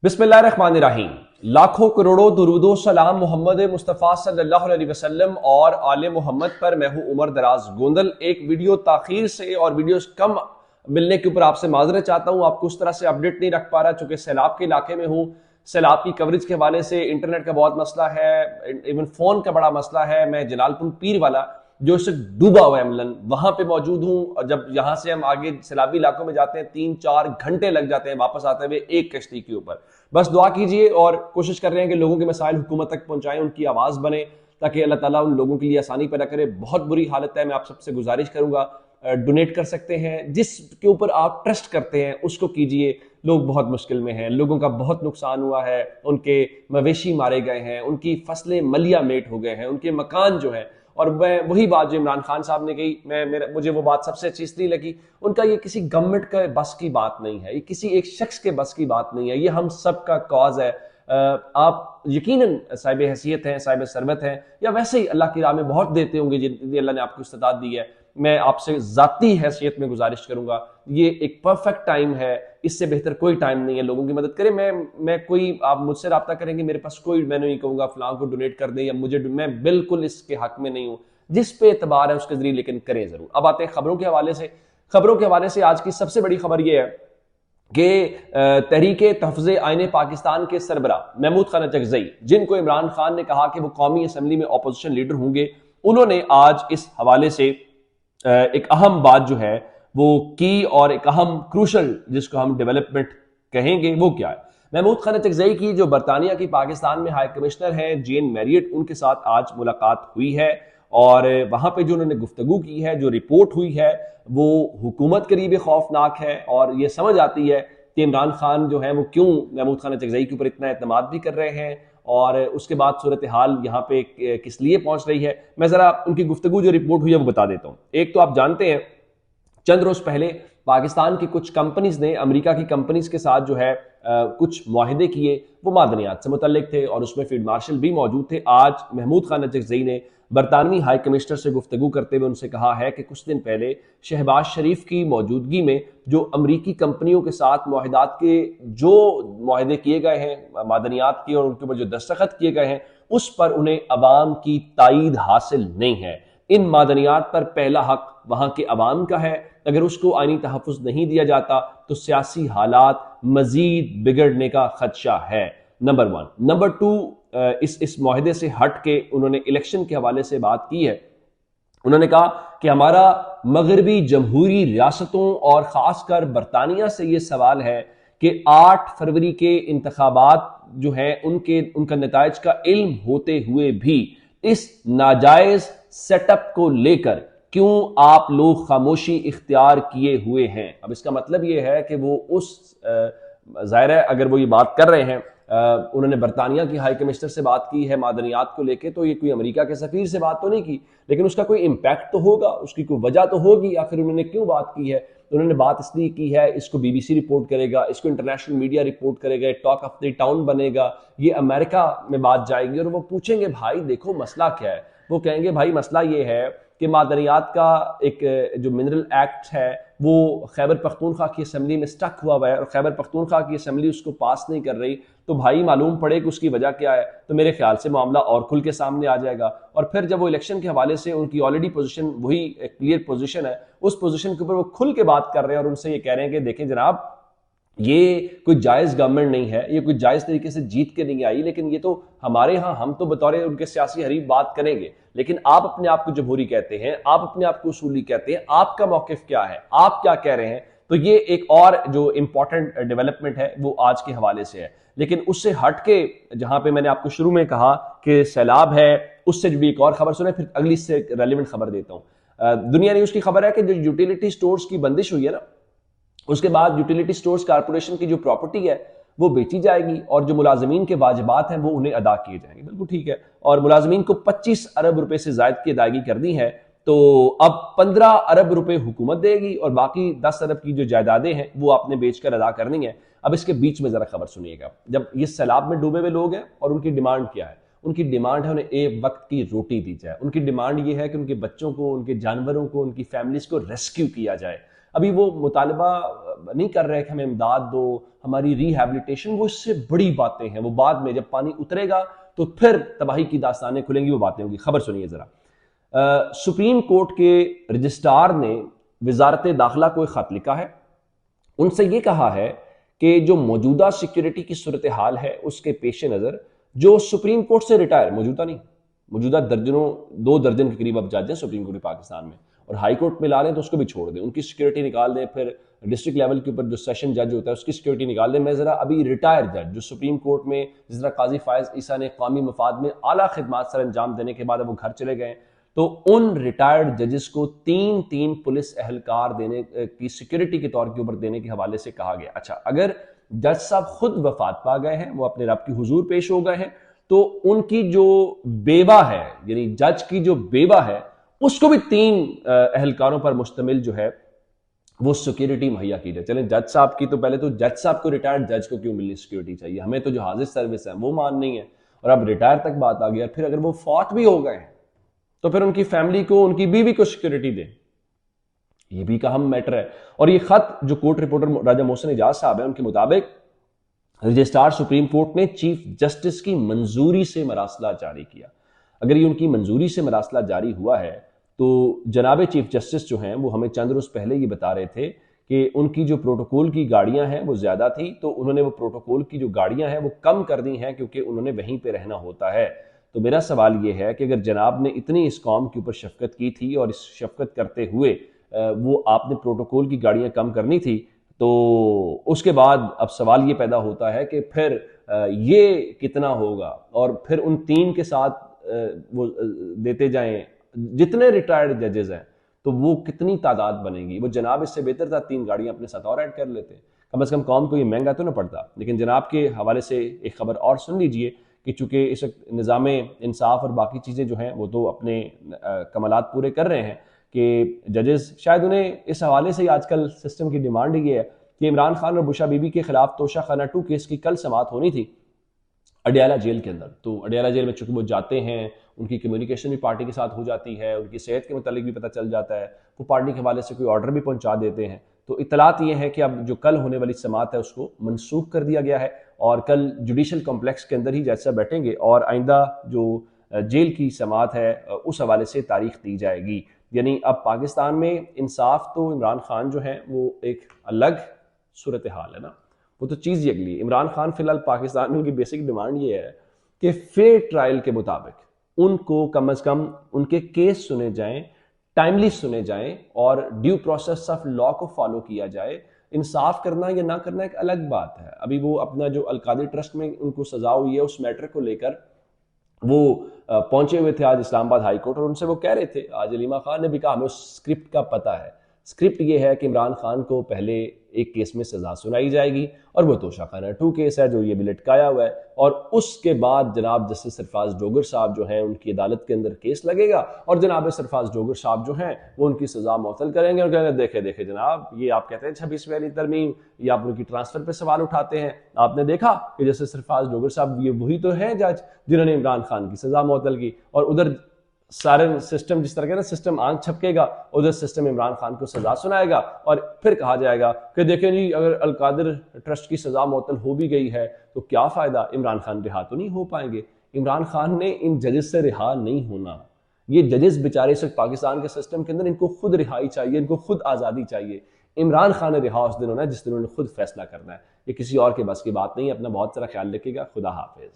बिस्मिल्लाहिर्रहमानिर्रहीम। लाखों करोड़ों दुरूदो सलाम मोहम्मद मुस्तफ़ा सल्लल्लाहु अलैहि वसल्लम और आले मोहम्मद पर। मैं हूं उमर दराज गोंदल। एक वीडियो ताखीर से और वीडियोस कम मिलने के ऊपर आपसे माजरत चाहता हूं। आपको उस तरह से अपडेट नहीं रख पा रहा चूंकि सैलाब के इलाके में हूं। सैलाब की कवरेज के हवाले से इंटरनेट का बहुत मसला है, इवन फोन का बड़ा मसला है। मैं जलालपुर पीर वाला जो इससे डूबा हुआ है अमलन, वहां पे मौजूद हूं। और जब यहां से हम आगे सैलाबी इलाकों में जाते हैं 3-4 घंटे लग जाते हैं वापस आते हुए एक कश्ती के ऊपर। बस दुआ कीजिए और कोशिश कर रहे हैं कि लोगों के मसाइल हुकूमत तक पहुंचाएं, उनकी आवाज बने ताकि अल्लाह ताला उन लोगों के लिए आसानी पैदा करे। बहुत बुरी हालत है। मैं आप सबसे गुजारिश करूंगा, डोनेट कर सकते हैं, जिसके ऊपर आप ट्रस्ट करते हैं उसको कीजिए। लोग बहुत मुश्किल में हैं, लोगों का बहुत नुकसान हुआ है, उनके मवेशी मारे गए हैं, उनकी फसलें मलिया मेट हो गए हैं, उनके मकान जो है। और मैं वही बात जो इमरान खान साहब ने कही, मुझे वो बात सबसे अच्छी इसलिए लगी। उनका ये किसी गवर्नमेंट का बस की बात नहीं है, ये किसी एक शख्स के बस की बात नहीं है, ये हम सब का कॉज है। आप यकीनन साहिब हैसियत हैं, साहिब सरबत हैं, या वैसे ही अल्लाह की राह में बहुत देते होंगे जितनी अल्लाह ने आपको इस्तिताअत दी है। मैं आपसे जाती हैसियत में गुजारिश करूंगा, ये एक परफेक्ट टाइम है, इससे बेहतर कोई टाइम नहीं है लोगों की मदद करें। मैं कोई, आप मुझसे रब्ता करेंगे, मेरे पास कोई, मैं नहीं कहूंगा फलां को डोनेट कर दें या मुझे, मैं बिल्कुल इसके हक में नहीं हूं। जिस पे एतबार है उसके जरिए लेकिन करें जरूर। अब आते हैं खबरों के हवाले से। खबरों के हवाले से आज की सबसे बड़ी खबर यह है कि तहरीके तहफ़्ज़े आईने पाकिस्तान के सरबरा महमूद खान अचकज़ई, जिनको इमरान खान ने कहा कि वो कौमी असम्बली में अपोजिशन लीडर होंगे, उन्होंने आज इस हवाले से एक अहम बात जो है वो की, और एक अहम क्रूशल जिसको हम डेवलपमेंट कहेंगे वो क्या है। महमूद खान अचकज़ई की जो बरतानिया की पाकिस्तान में हाई कमिश्नर हैं जेन मैरियट, उनके साथ आज मुलाकात हुई है और वहां पे जो उन्होंने गुफ्तगू की है, जो रिपोर्ट हुई है, वो हुकूमत के लिए भी खौफनाक है। और ये समझ आती है कि इमरान खान जो है वो क्यों महमूद खान अचकज़ई के ऊपर इतना एतमाद भी कर रहे हैं और उसके बाद सूरत हाल यहाँ पे किस लिए पहुंच रही है। मैं जरा उनकी गुफ्तगू जो रिपोर्ट हुई है वो बता देता हूँ। एक तो आप जानते हैं चंद रोज पहले पाकिस्तान की कुछ कंपनीज ने अमेरिका की कंपनीज के साथ जो है कुछ मुआहिदे किए, वो मादनियात से मुतल्लिक थे और उसमें फील्ड मार्शल भी मौजूद थे। आज महमूद खान अचकज़ई ने बरतानवी हाई कमिश्नर से गुफ्तगू करते हुए उनसे कहा है कि कुछ दिन पहले शहबाज शरीफ की मौजूदगी में जो अमरीकी कंपनियों के साथ मुआहिदात के जो मुआहिदे किए गए हैं मादनियात के और उनके ऊपर जो दस्तखत किए गए हैं, उस पर उन्हें अवाम की ताईद हासिल नहीं है। इन मादनियात पर पहला हक वहां के अवाम का है। अगर उसको आईनी तहफ़्फ़ुज़ नहीं दिया जाता तो सियासी हालात मजीद बिगड़ने का खदशा है। नंबर 1। नंबर 2, इस मुआहिदे से हट के उन्होंने इलेक्शन के हवाले से बात की है। उन्होंने कहा कि हमारा मगरबी जमहूरी रियासतों और खासकर बरतानिया से ये सवाल है कि 8 फरवरी के इंतखाबात जो है उनका नताइज का इल्म होते हुए भी इस नाजायज सेटअप को लेकर क्यों आप लोग खामोशी इख्तियार किए हुए हैं। अब इसका मतलब ये है कि वो उस जाहिर है अगर वो ये बात कर रहे हैं, उन्होंने बरतानिया की हाई कमिश्नर से बात की है मादनियात को लेके, तो ये कोई अमेरिका के सफीर से बात तो नहीं की, लेकिन उसका कोई इम्पैक्ट तो होगा, उसकी कोई वजह तो होगी। आखिर उन्होंने क्यों बात की है? उन्होंने बात इसलिए की है, इसको BBC रिपोर्ट करेगा, इसको इंटरनेशनल मीडिया रिपोर्ट करेगा, टॉक ऑफ द टाउन बनेगा, ये अमेरिका में बात जाएगी और वो पूछेंगे भाई देखो मसला क्या है। वो कहेंगे भाई मसला ये है कि मादनियात का एक जो मिनरल एक्ट है वो खैबर पख्तूनख्वा की असम्बली में स्टक हुआ है और खैबर पख्तूनख्वा की असम्बली उसको पास नहीं कर रही, तो भाई मालूम पड़े कि उसकी वजह क्या है। तो मेरे ख्याल से मामला और खुल के सामने आ जाएगा। और फिर जब वो इलेक्शन के हवाले से उनकी ऑलरेडी पोजीशन वही क्लियर पोजीशन है, उस पोजीशन के ऊपर वो खुल के बात कर रहे हैं और उनसे ये कह रहे हैं कि देखें जनाब, ये कोई जायज गवर्नमेंट नहीं है, ये कोई जायज तरीके से जीत के नहीं आई, लेकिन ये तो हमारे यहाँ, हम तो बतौर उनके सियासी हरीफ बात करेंगे, लेकिन आप अपने आप को जमहूरी कहते हैं, आप अपने आप को उसूली कहते हैं, आपका मौकिफ क्या है, आप क्या कह रहे हैं। तो ये एक और जो इंपॉर्टेंट डेवलपमेंट है वो आज के हवाले से है। लेकिन उससे हट के जहां पे मैंने आपको शुरू में कहा कि सैलाब है, उससे जुड़ी एक और खबर सुने, फिर अगली से रेलिवेंट खबर देता हूं। दुनिया न्यूज की खबर है कि जो यूटिलिटी स्टोर्स की बंदिश हुई है ना, उसके बाद यूटिलिटी स्टोर्स कॉर्पोरेशन की जो प्रॉपर्टी है वो बेची जाएगी और जो मुलाजमीन के वाजिबात हैं वो उन्हें अदा किए जाएंगे। बिल्कुल ठीक है। और मुलाजमीन को 25 अरब रुपए से ज्यादा की अदायगी करनी है, तो अब 15 अरब रुपए हुकूमत देगी और बाकी 10 अरब की जो जायदादें हैं वो आपने बेचकर अदा करनी है। अब इसके बीच में जरा खबर सुनिएगा। जब ये सैलाब में डूबे हुए लोग हैं और उनकी डिमांड क्या है, उनकी डिमांड है उन्हें एक वक्त की रोटी दी जाए। उनकी डिमांड ये है कि उनके बच्चों को, उनके जानवरों को, उनकी फैमिलीज को रेस्क्यू किया जाए। ابھی وہ مطالبہ نہیں کر رہے کہ ہمیں امداد دو، ہماری ری ہیبلیٹیشن، وہ اس سے بڑی باتیں ہیں، وہ بعد میں جب پانی اترے گا تو پھر تباہی کی داستانیں کھلیں گی، وہ باتیں ہوں گی۔ خبر سنیے ذرا، سپریم کورٹ کے رجسٹرار نے وزارت داخلہ کو ایک خط لکھا ہے، ان سے یہ کہا ہے کہ جو موجودہ سیکیورٹی کی صورتحال ہے اس کے پیش نظر جو سپریم کورٹ سے ریٹائر، موجودہ نہیں، موجودہ درجنوں 2 درجن کے قریب اب جج ہیں سپریم کورٹ پاکستان میں، اور ہائی کورٹ میں لا لیں تو اس کو بھی چھوڑ دیں، ان کی سیکیورٹی نکال دیں، پھر ڈسٹرکٹ لیول کے اوپر جو سیشن جج ہوتا ہے اس کی سیکیورٹی نکال دیں۔ میں ذرا ابھی ریٹائر جج جو سپریم کورٹ میں جس طرح قاضی فائز عیسیٰ نے قومی مفاد میں اعلیٰ خدمات سر انجام دینے کے بعد وہ گھر چلے گئے، تو ان ریٹائرڈ ججز کو 3 پولیس اہلکار دینے کی سیکیورٹی کے طور کے اوپر دینے کے حوالے سے کہا گیا۔ اچھا، اگر جج صاحب خود وفات پا گئے ہیں، وہ اپنے رب کی حضور پیش ہو گئے ہیں، تو ان کی جو بیوہ ہے، یعنی جج کی جو بیوہ ہے، اس کو بھی 3 اہلکاروں پر مشتمل جو ہے وہ سیکیورٹی مہیا کی جائے۔ چلیں جج صاحب کی تو پہلے تو جج صاحب کو ریٹائرڈ جج کو کیوں ملنی سیکیورٹی چاہیے؟ ہمیں تو جو حاضر سروس ہے وہ مان نہیں ہے، اور اب ریٹائر تک بات آ گیا، پھر اگر وہ فوت بھی ہو گئے ہیں تو پھر ان کی فیملی کو، ان کی بیوی کو سیکیورٹی دیں، یہ بھی ایک اہم میٹر ہے۔ اور یہ خط جو کورٹ رپورٹر راجہ محسن اعجاز صاحب ہیں، ان کے مطابق رجسٹرار سپریم کورٹ نے چیف جسٹس کی منظوری سے مراسلہ جاری کیا۔ اگر یہ ان کی منظوری سے مراسلہ جاری ہوا ہے تو جناب چیف جسٹس جو ہیں وہ ہمیں چند روز پہلے یہ بتا رہے تھے کہ ان کی جو پروٹوکول کی گاڑیاں ہیں وہ زیادہ تھی، تو انہوں نے وہ پروٹوکول کی جو گاڑیاں ہیں وہ کم کر دی ہیں کیونکہ انہوں نے وہیں پہ رہنا ہوتا ہے۔ تو میرا سوال یہ ہے کہ اگر جناب نے اتنی اس قوم کے اوپر شفقت کی تھی اور اس شفقت کرتے ہوئے وہ آپ نے پروٹوکول کی گاڑیاں کم کرنی تھی، تو اس کے بعد اب سوال یہ پیدا ہوتا ہے کہ پھر یہ کتنا ہوگا، اور پھر ان 3 کے ساتھ وہ دیتے جائیں جتنے ریٹائرڈ ججز ہیں تو وہ کتنی تعداد بنے گی؟ وہ جناب اس سے بہتر تھا 3 گاڑیاں اپنے ساتھ اور ایڈ کر لیتے، کم از کم قوم کو یہ مہنگا تو نہ پڑتا۔ لیکن جناب کے حوالے سے ایک خبر اور سن لیجئے کہ چونکہ اس وقت نظام انصاف اور باقی چیزیں جو ہیں وہ تو اپنے کمالات پورے کر رہے ہیں کہ ججز شاید انہیں اس حوالے سے آج کل سسٹم کی ڈیمانڈ یہ ہے کہ عمران خان اور بشا بی بی کے خلاف توشہ خانہ 2 کیس کی کل سماعت ہونی تھی اڈیالہ جیل کے اندر، تو اڈیالہ جیل میں چونکہ وہ جاتے ہیں، ان کی کمیونیکیشن بھی پارٹی کے ساتھ ہو جاتی ہے، ان کی صحت کے متعلق بھی پتہ چل جاتا ہے، وہ پارٹی کے حوالے سے کوئی آرڈر بھی پہنچا دیتے ہیں، تو اطلاعات یہ ہے کہ اب جو کل ہونے والی سماعت ہے اس کو منسوخ کر دیا گیا ہے، اور کل جوڈیشل کمپلیکس کے اندر ہی جج صاحب بیٹھیں گے اور آئندہ جو جیل کی سماعت ہے اس حوالے سے تاریخ دی جائے گی۔ یعنی اب پاکستان میں انصاف تو عمران خان جو ہیں وہ ایک الگ صورتحال ہے نا، وہ تو چیز ہی اگلی ہے۔ عمران خان فی الحال پاکستان میں ان کی بیسک ڈیمانڈ یہ ہے کہ فیئر ٹرائل کے مطابق ان کو کم از کم ان کے کیس سنے جائیں، ٹائملی سنے جائیں، اور ڈیو پروسیس آف لا کو فالو کیا جائے۔ انصاف کرنا یا نہ کرنا ایک الگ بات ہے۔ ابھی وہ اپنا جو القادری ٹرسٹ میں ان کو سزا ہوئی ہے اس میٹر کو لے کر وہ پہنچے ہوئے تھے آج اسلام آباد ہائی کورٹ، اور ان سے وہ کہہ رہے تھے، آج علیمہ خان نے بھی کہا ہمیں اس اسکرپٹ کا پتہ ہے۔ اسکرپٹ یہ ہے کہ عمران خان کو پہلے ایک کیس میں سزا سنائی جائے گی، اور وہ توشہ خانہ 2 کیس ہے جو یہ بھی لٹکایا ہوا ہے، اور اس کے بعد جناب جسٹس سرفراز ڈوگر صاحب جو ہیں ان کی عدالت کے اندر کیس لگے گا، اور جناب سرفراز ڈوگر صاحب جو ہیں وہ ان کی سزا معطل کریں گے اور کہیں گے دیکھیں جناب، یہ آپ کہتے ہیں 26ویں والی ترمیم، یہ آپ ان کی ٹرانسفر پہ سوال اٹھاتے ہیں، آپ نے دیکھا کہ جسٹس سرفراز ڈوگر صاحب یہ وہی تو ہیں جج جنہوں نے عمران خان کی سزا معطل کی، اور ادھر سارے سسٹم جس طرح کا نا سسٹم آنکھ چھپکے گا، ادھر سسٹم عمران خان کو سزا سنائے گا، اور پھر کہا جائے گا کہ دیکھیں جی اگر القادر ٹرسٹ کی سزا معطل ہو بھی گئی ہے تو کیا فائدہ، عمران خان رہا تو نہیں ہو پائیں گے۔ عمران خان نے ان ججز سے رہا نہیں ہونا، یہ ججز بیچارے سے پاکستان کے سسٹم کے اندر ان کو خود رہائی چاہیے، ان کو خود آزادی چاہیے۔ عمران خان نے رہا اس دن ہونا ہے جس دن انہوں نے خود فیصلہ کرنا ہے، یہ کسی اور کے بس کی بات نہیں ہے۔ اپنا بہت سارا خیال رکھیے گا، خدا حافظ۔